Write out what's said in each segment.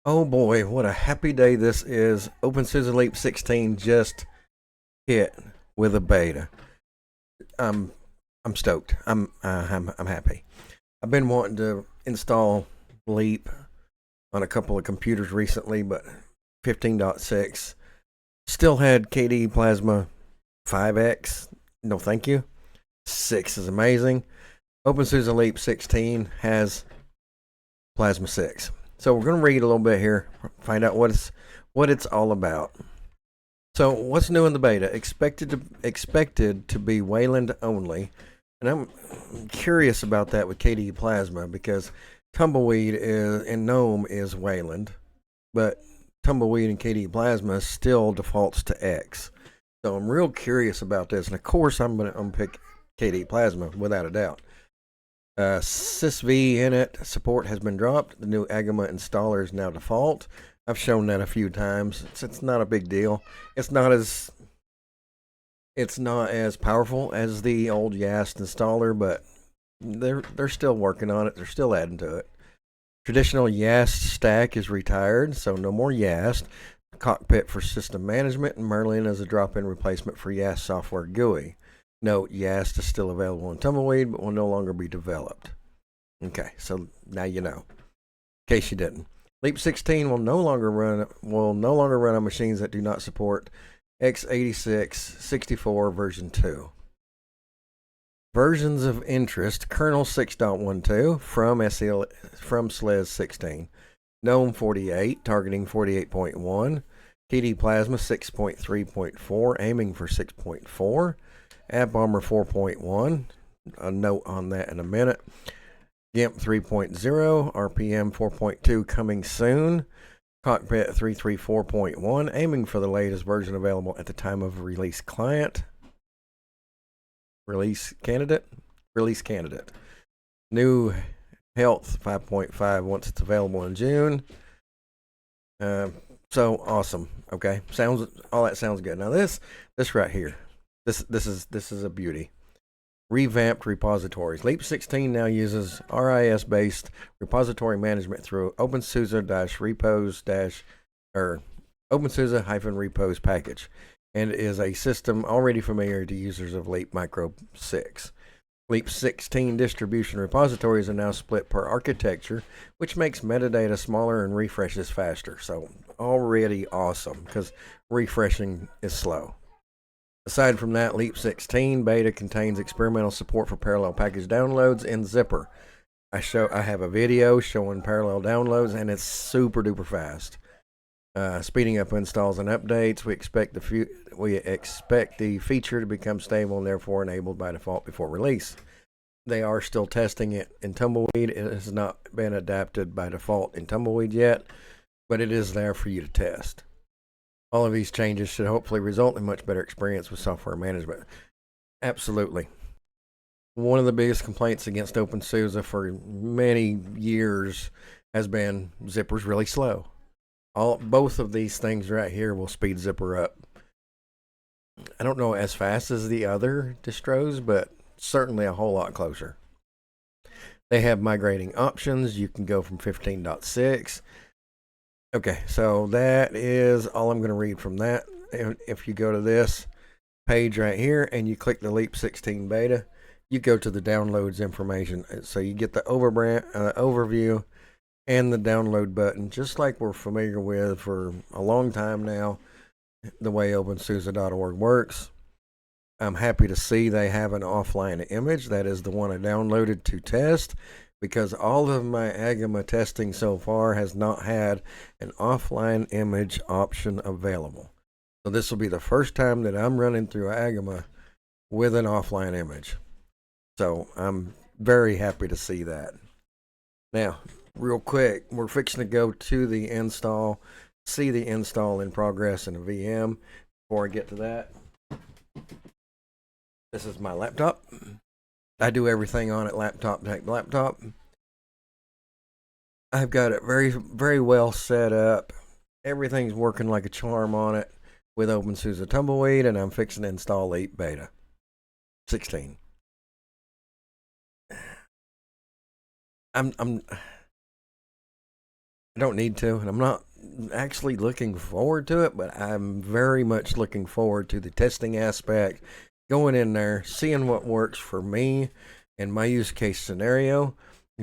Oh boy, what a happy day this is. openSUSE Leap 16 just hit with a beta. I'm I'm stoked. I'm happy. I've been wanting to install Leap on a couple of computers recently, but 15.6 still had KDE Plasma 5X. No thank you. 6 is amazing. openSUSE Leap 16 has Plasma 6. So we're going to read a little bit here, find out what it's all about. So what's new in the beta? Expected to be Wayland only, and I'm curious about that with KDE Plasma because Tumbleweed is and GNOME is Wayland, but Tumbleweed and KDE Plasma still defaults to X. So I'm real curious about this, and of course I'm gonna unpick KDE Plasma without a doubt. SysV init support has been dropped. The new Agama installer is now default. I've shown that a few times. It's not a big deal. It's not as powerful as the old Yast installer, but they're still working on it. They're still adding to it. Traditional Yast stack is retired, so no more Yast. Cockpit for system management, and Merlin is a drop-in replacement for Yast software GUI. Note, Yast is still available in Tumbleweed, but will no longer be developed. Okay, so now you know, in case you didn't. Leap 16 will no longer run on machines that do not support x86 64 version 2. Versions of interest: kernel 6.12 from SLES 16, GNOME 48 targeting 48.1, KDE Plasma 6.3.4 aiming for 6.4, AppArmor 4.1. A note on that in a minute. GIMP 3.0, RPM 4.2 coming soon. Cockpit 334.1, aiming for the latest version available at the time of release candidate. New Health 5.5 once it's available in June. So awesome. Okay, all that sounds good. Now this right here, this is a beauty. Revamped repositories. Leap 16 now uses RIS-based repository management through openSUSE-repos package, and is a system already familiar to users of Leap Micro 6. Leap 16 distribution repositories are now split per architecture, which makes metadata smaller and refreshes faster. So already awesome, because refreshing is slow. Aside from that, Leap 16 beta contains experimental support for parallel package downloads in Zipper. I have a video showing parallel downloads, and it's super duper fast. Speeding up installs and updates. We expect the feature to become stable and therefore enabled by default before release. They are still testing it in Tumbleweed. It has not been adapted by default in Tumbleweed yet, but it is there for you to test. All of these changes should hopefully result in much better experience with software management. Absolutely. One of the biggest complaints against openSUSE for many years has been Zipper's really slow. Both of these things right here will speed Zipper up. I don't know as fast as the other distros, but certainly a whole lot closer. They have migrating options. You can go from 15.6. Okay, so that is all I'm going to read from that. If you go to this page right here and you click the Leap 16 beta, you go to the downloads information. So you get the overview and the download button, just like we're familiar with for a long time now, the way openSUSE.org works. I'm happy to see they have an offline image. That is the one I downloaded to test, because all of my Agama testing so far has not had an offline image option available. So this will be the first time that I'm running through Agama with an offline image. So I'm very happy to see that. Now, real quick, we're fixing to go to the install, see the install in progress in a VM. Before I get to that, this is my laptop. I do everything on it laptop. I've got it very, very well set up. Everything's working like a charm on it with openSUSE Tumbleweed, and I'm fixing to install Leap Beta 16. I'm I don't need to, and I'm not actually looking forward to it, but I'm very much looking forward to the testing aspect, going in there, seeing what works for me and my use case scenario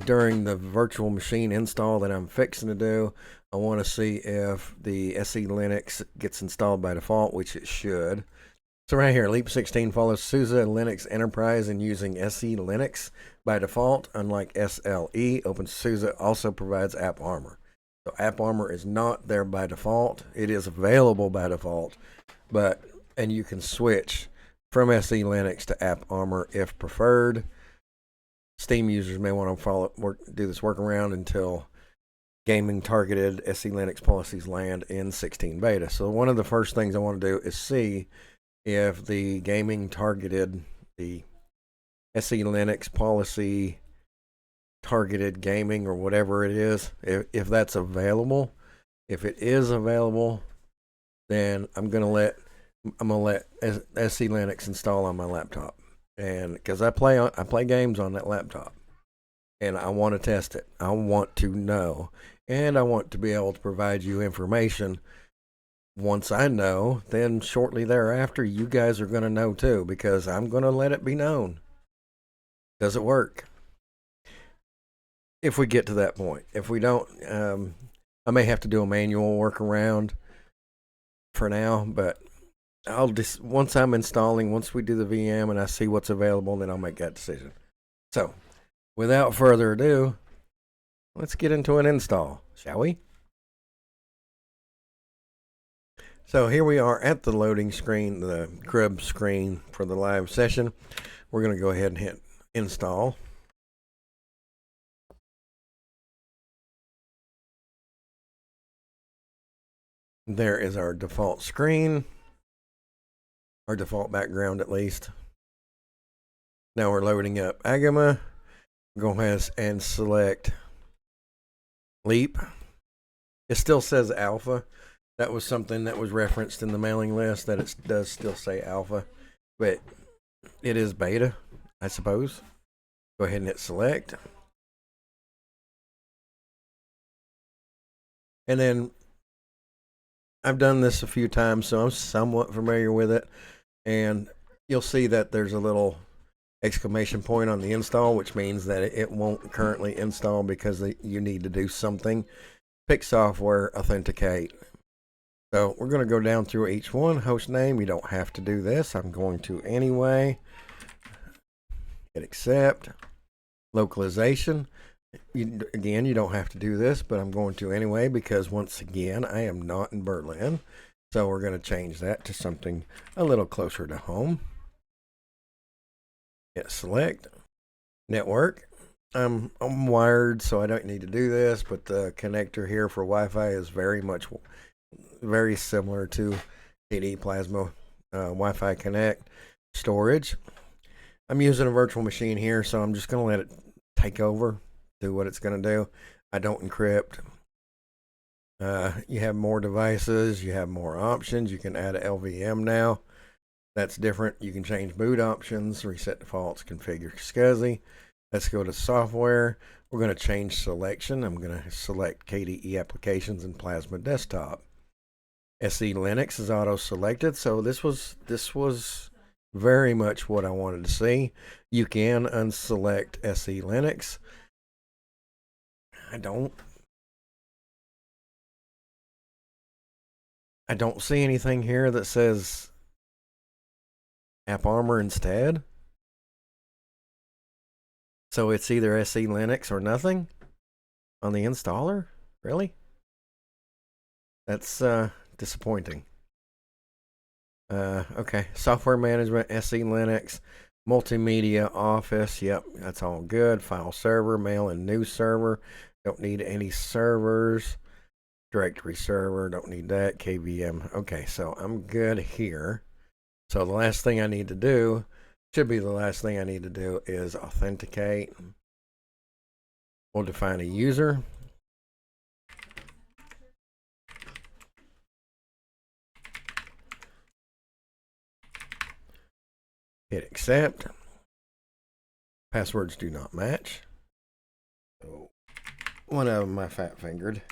during the virtual machine install that I'm fixing to do. I want to see if the SE Linux gets installed by default, which it should. So right here, Leap 16 follows SUSE Linux Enterprise and using SE Linux by default. Unlike SLE, openSUSE also provides AppArmor. So AppArmor is not there by default. It is available by default, and you can switch from SE Linux to AppArmor if preferred. Steam users may want to do this workaround until gaming targeted SE Linux policies land in 16 beta. So one of the first things I want to do is see if the gaming targeted, the SE Linux policy targeted gaming or whatever it is, if that's available. If it is available, then I'm gonna let SE Linux install on my laptop, and because I play games on that laptop, and I want to test it. I want to know, and I want to be able to provide you information. Once I know, then shortly thereafter, you guys are going to know too, because I'm going to let it be known. Does it work? If we get to that point. If we don't, I may have to do a manual workaround for now, but I'll just, once I'm installing, once we do the VM and I see what's available, then I'll make that decision. So, without further ado, let's get into an install, shall we? So here we are at the loading screen, the crib screen for the live session. We're going to go ahead and hit install. There is our default screen, our default background at least. Now we're loading up Agama. Go ahead and select Leap. It still says Alpha. That was something that was referenced in the mailing list, that it does still say Alpha, but it is beta, I suppose. Go ahead and hit select. And then I've done this a few times, so I'm somewhat familiar with it. And you'll see that there's a little exclamation point on the install, which means that it won't currently install because you need to do something. Pick software, authenticate. So we're going to go down through each one. Host name, you don't have to do this. I'm going to anyway. Hit accept. Localization. Again, you don't have to do this, but I'm going to anyway because once again, I am not in Berlin. So we're going to change that to something a little closer to home. Hit select. Network. I'm wired, so I don't need to do this, but the connector here for Wi-Fi is very similar to KDE Plasma Wi-Fi Connect. Storage. I'm using a virtual machine here, so I'm just going to let it take over, do what it's going to do. I don't encrypt. You have more devices. You have more options. You can add a LVM now. That's different. You can change boot options, reset defaults, configure SCSI. Let's go to software. We're going to change selection. I'm going to select KDE applications and Plasma Desktop. SE Linux is auto selected, so this was very much what I wanted to see. You can unselect SE Linux. I don't see anything here that says AppArmor instead. So it's either SE Linux or nothing on the installer? Really? That's disappointing. Okay, software management, SE Linux, multimedia, Office. Yep, that's all good. File server, mail and news server. Don't need any servers. Directory server, don't need that. KVM. Okay, so I'm good here. So the last thing I need to do, is authenticate. We'll define a user. Hit accept. Passwords do not match. So one of them I fat fingered.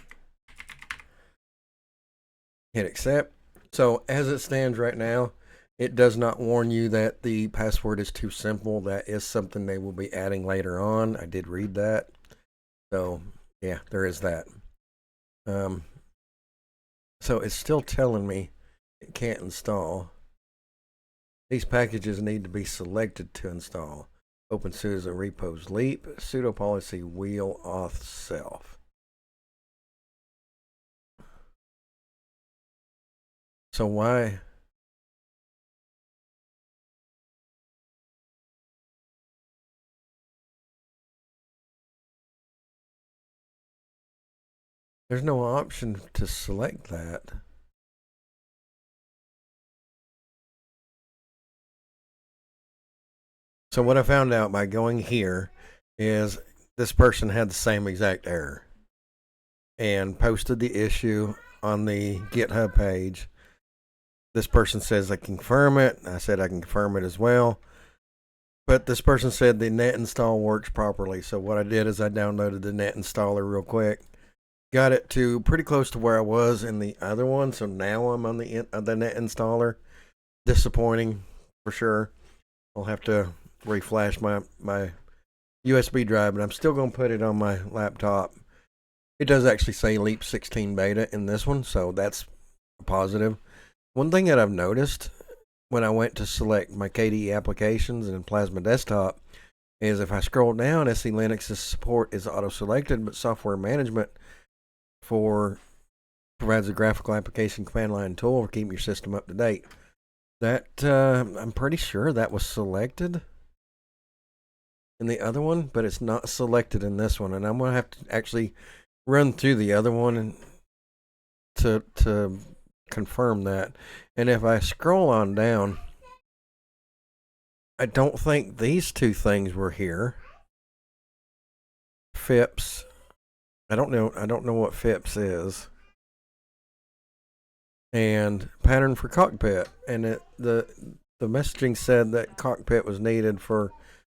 Hit accept. So as it stands right now, it does not warn you that the password is too simple. That is something they will be adding later on. I did read that. So yeah, there is that. Um, so it's still telling me it can't install. These packages need to be selected to install. openSUSE repos leap, sudo policy wheel auth self. So why? There's no option to select that. So what I found out by going here is this person had the same exact error and posted the issue on the GitHub page. This person says I confirm it. I said I can confirm it as well. But this person said the net install works properly. So what I did is I downloaded the net installer real quick. Got it to pretty close to where I was in the other one. So now I'm on the net installer. Disappointing for sure. I'll have to reflash my USB drive, but I'm still going to put it on my laptop. It does actually say Leap 16 beta in this one, so that's positive. One thing that I've noticed when I went to select my KDE applications in Plasma Desktop is if I scroll down, SE Linux's support is auto-selected, but software management provides a graphical application command line tool for keeping your system up to date. That I'm pretty sure that was selected in the other one, but it's not selected in this one, and I'm gonna have to actually run through the other one and to confirm that. And if I scroll on down, I don't think these two things were here. FIPS. I don't know what FIPS is. And pattern for cockpit, and the messaging said that cockpit was needed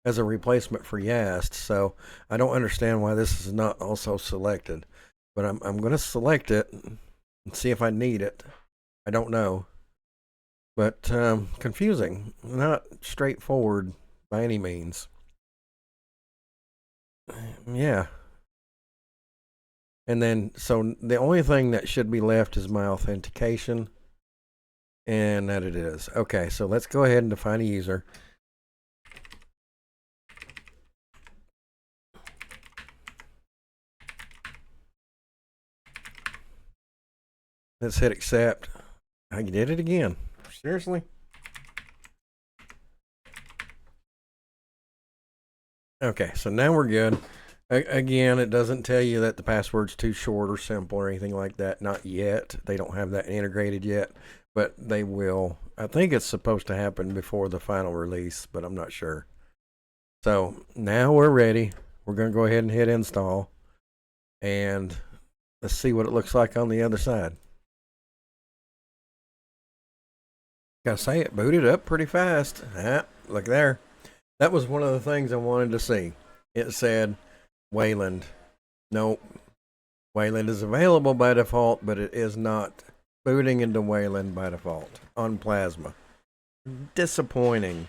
as a replacement for YAST. So I don't understand why this is not also selected, but I'm going to select it and see if I need it. I don't know, but confusing, not straightforward by any means. Yeah. And then, so the only thing that should be left is my authentication, and that it is. Okay, so let's go ahead and define a user. Let's hit accept. I did it again. Seriously? Okay, so now we're good. Again, it doesn't tell you that the password's too short or simple or anything like that. Not yet. They don't have that integrated yet, but they will. I think it's supposed to happen before the final release, but I'm not sure. So now we're ready. We're going to go ahead and hit install, and let's see what it looks like on the other side. Gotta say, it booted up pretty fast. Look there. That was one of the things I wanted to see. It said Wayland. Nope. Wayland is available by default, but it is not booting into Wayland by default on Plasma. Disappointing.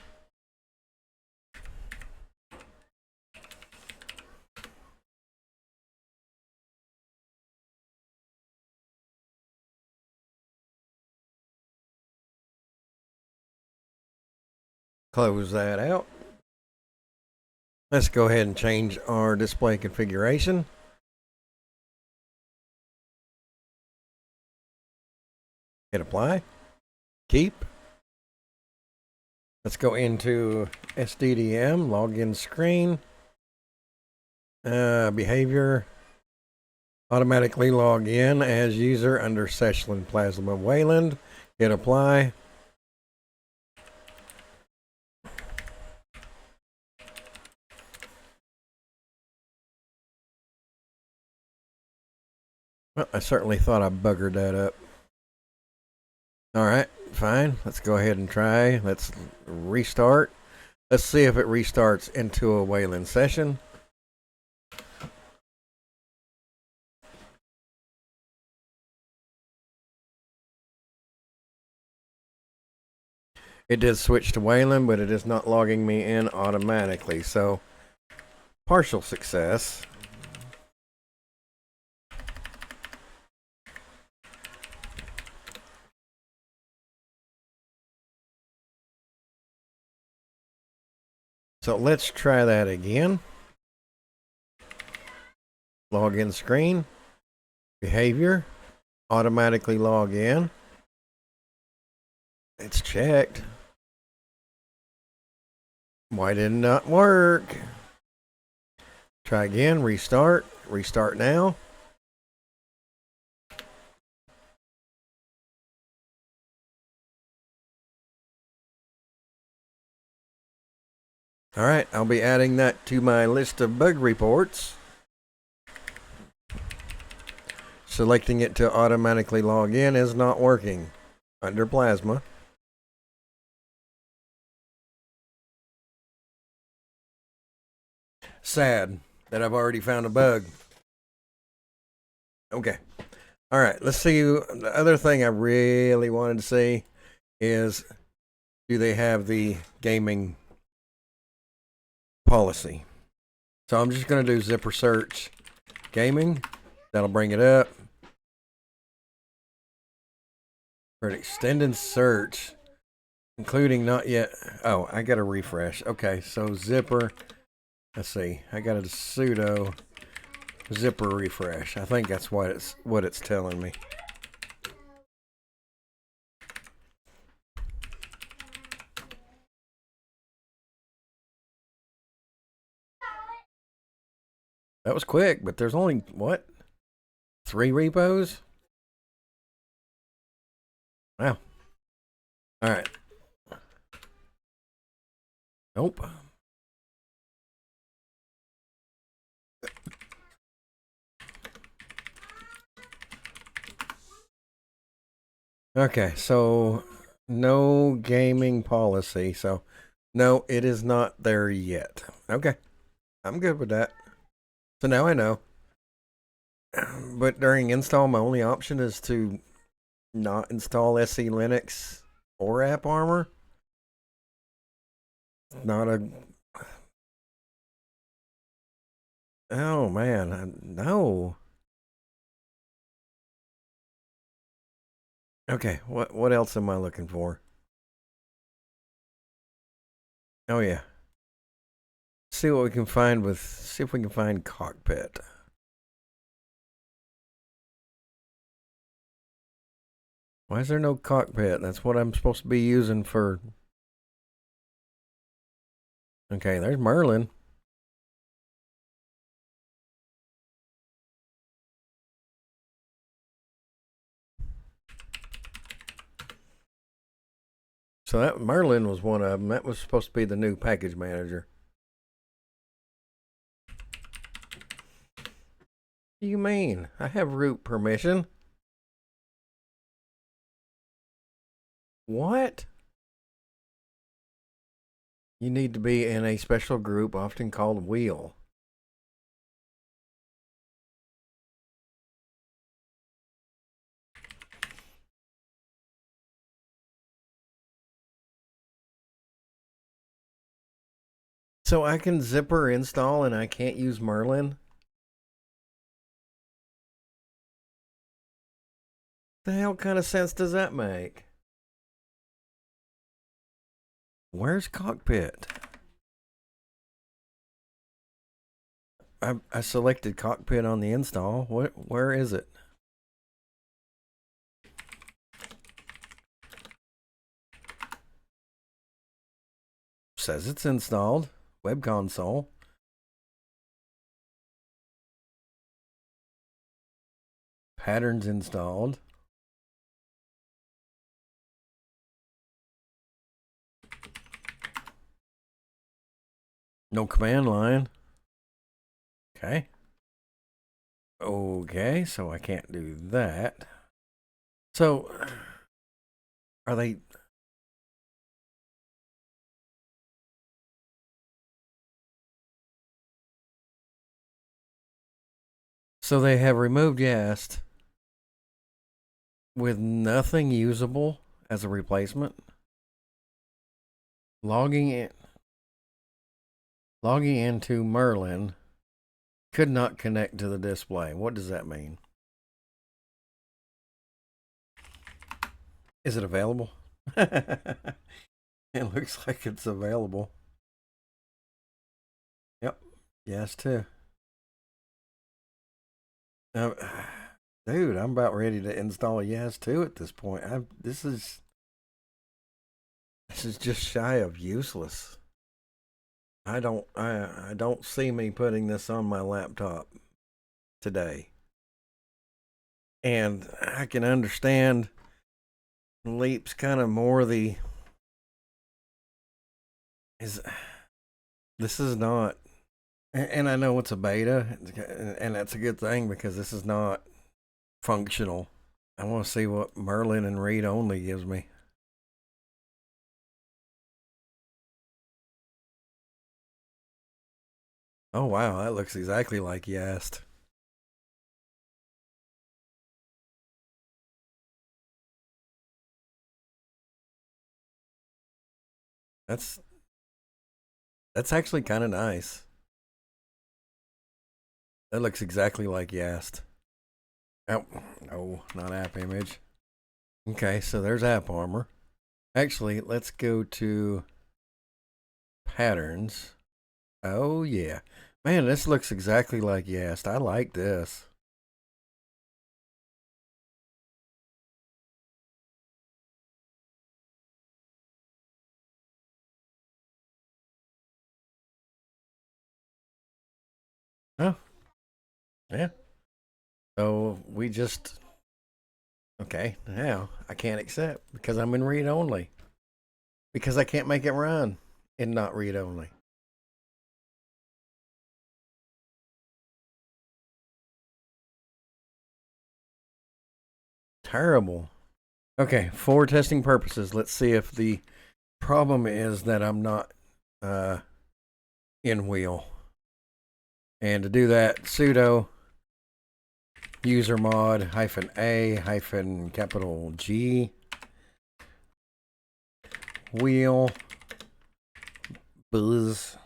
Close that out. Let's go ahead and change our display configuration. Hit apply. Keep. Let's go into SDDM, login screen, behavior, automatically log in as user under Session Plasma Wayland. Hit apply. Well, I certainly thought I buggered that up. All right, fine. Let's go ahead and try. Let's restart. Let's see if it restarts into a Wayland session. It did switch to Wayland, but it is not logging me in automatically. So, partial success. So let's try that again. Login screen. Behavior. Automatically log in. It's checked. Why did it not work? Try again. Restart. Restart now. All right, I'll be adding that to my list of bug reports. Selecting it to automatically log in is not working under Plasma. Sad that I've already found a bug. Okay. All right, let's see. The other thing I really wanted to see is, do they have the gaming policy? So I'm just going to do zipper search gaming. That'll bring it up. For an extended search, including not yet. Oh, I got to refresh. Okay, so zipper. Let's see. I got a sudo zipper refresh. I think that's what it's telling me. That was quick, but there's only what? 3 repos? Wow. All right. Nope. Okay, so no gaming policy. So no, it is not there yet. Okay. I'm good with that. So now I know. But during install, my only option is to not install SE Linux or AppArmor. Not a. Oh man, no. Okay, what else am I looking for? Oh yeah. See what we can find with. See if we can find cockpit. Why is there no cockpit? That's what I'm supposed to be using for. Okay, there's Merlin. So that Merlin was one of them. That was supposed to be the new package manager. What do you mean? I have root permission. What? You need to be in a special group, often called wheel. So I can zipper install and I can't use Merlin? The hell kind of sense does that make? Where's cockpit? I selected cockpit on the install. Where is it? Says it's installed. Web console. Patterns installed. No command line. Okay. Okay, so I can't do that. So, are they... So they have removed Yast with nothing usable as a replacement? Logging in, logging into Merlin could not connect to the display. What does that mean? Is it available? It looks like it's available. Yep. Yes, too. Uh, Dude, I'm about ready to install Yes 2 at this point. This is just shy of useless. I don't see me putting this on my laptop today. And I can understand Leap's kind of more the is this is not, and I know it's a beta, and that's a good thing because this is not functional. I want to see what Merlin and read only gives me. Oh wow, that looks exactly like you asked. That's that's actually kind of nice. That looks exactly like you asked. Oh no, not app image. Okay, so there's App Armor. Actually, let's go to patterns. Oh yeah, man, this looks exactly like you asked. I like this. Oh yeah. So we just okay. Now I can't accept because I'm in read only because I can't make it run in not read only. Terrible. Okay, for testing purposes, let's see if the problem is that I'm not uh, in wheel. And to do that, sudo user mod -a capital G wheel buzz.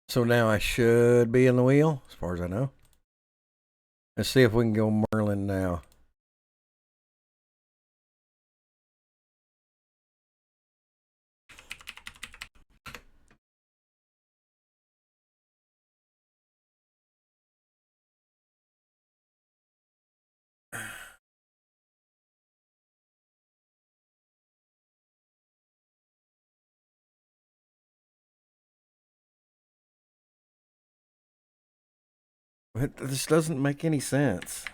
So now I should be in the wheel, as far as I know. Let's see if we can go Merlin now. But this doesn't make any sense.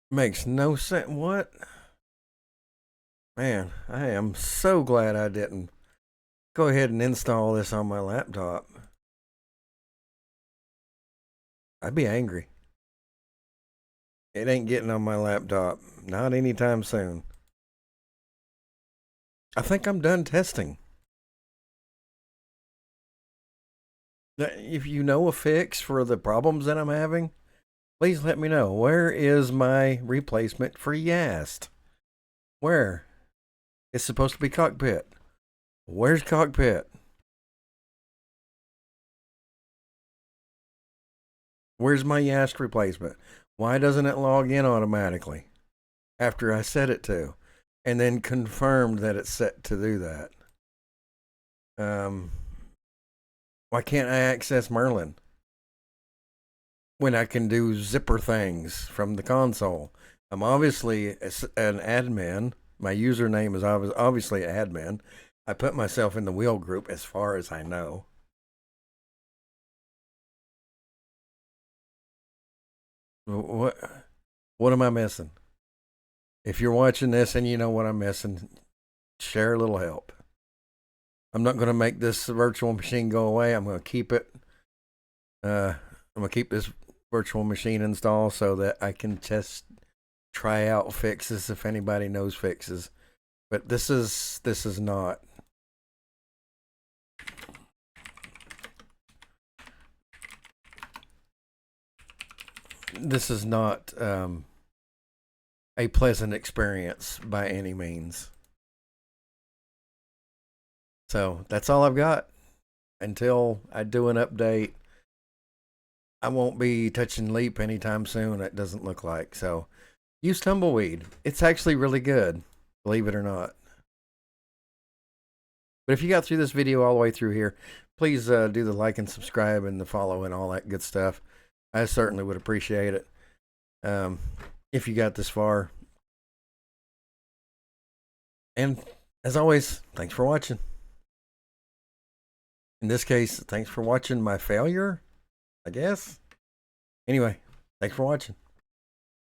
Makes no sense. What? Man, I am so glad I didn't go ahead and install this on my laptop. I'd be angry. It ain't getting on my laptop. Not anytime soon. I think I'm done testing. If you know a fix for the problems that I'm having, please let me know. Where is my replacement for Yast? Where? It's supposed to be Cockpit. Where's Cockpit? Where's my Yast replacement? Why doesn't it log in automatically after I set it to? And then confirmed that it's set to do that. Why can't I access Merlin when I can do zipper things from the console? I'm obviously an admin. My username is obviously admin. I put myself in the wheel group as far as I know. What what am I missing? If you're watching this and you know what I'm missing, share a little help. I'm not going to make this virtual machine go away. I'm going to keep it. I'm going to keep this virtual machine installed so that I can test try out fixes if anybody knows fixes. But this is not. This is not a pleasant experience by any means. So that's all I've got. Until I do an update, I won't be touching Leap anytime soon. It doesn't look like. So use Tumbleweed. It's actually really good, believe it or not. But if you got through this video all the way through here, please do the like and subscribe and the follow and all that good stuff. I certainly would appreciate it if you got this far. And as always, thanks for watching. In this case, thanks for watching my failure, I guess. Anyway, thanks for watching.